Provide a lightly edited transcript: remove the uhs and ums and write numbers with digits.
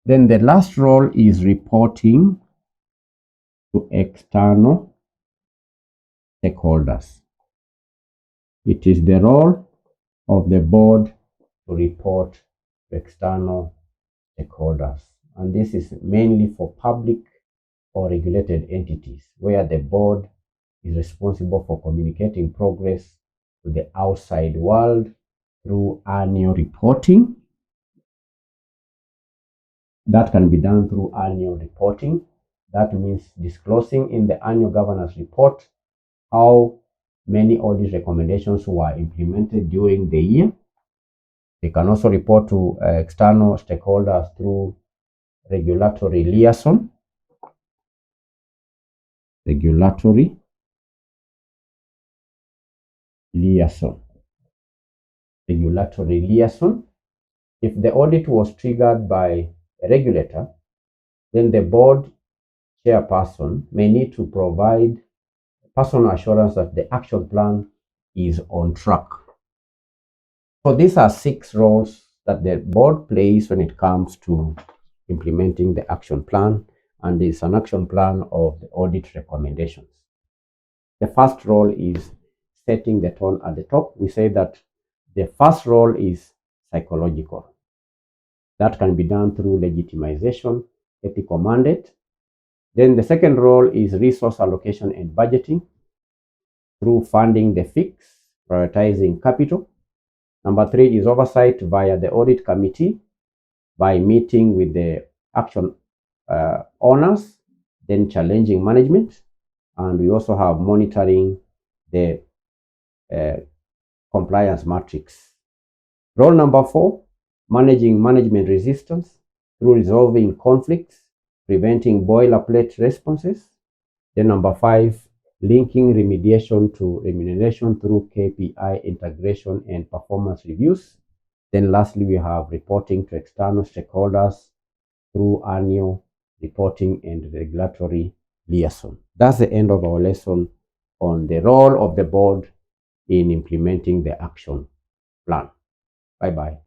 Then the last role is reporting to external stakeholders. It is the role of the board to report to external stakeholders. And this is mainly for public or regulated entities, where the board is responsible for communicating progress to the outside world through annual reporting. That can be done through annual reporting. That means disclosing in the annual governance report how many audit recommendations were implemented during the year. They can also report to external stakeholders through regulatory liaison. Regulatory liaison. If the audit was triggered by a regulator, then the board chairperson may need to provide personal assurance that the action plan is on track. So these are 6 roles that the board plays when it comes to implementing the action plan, and it's an action plan of the audit recommendations. The first role is setting the tone at the top. We say that the first role is psychological. That can be done through legitimization, ethical mandate. Then the second role is resource allocation and budgeting through funding the fix, prioritizing capital. Number 3 is oversight via the audit committee by meeting with the action owners, then challenging management. And we also have monitoring the compliance matrix. Role number 4, managing management resistance through resolving conflicts, preventing boilerplate responses. Then number 5, linking remediation to remuneration through KPI integration and performance reviews. Then lastly, we have reporting to external stakeholders through annual reporting and regulatory liaison. That's the end of our lesson on the role of the board in implementing the action plan. Bye-bye.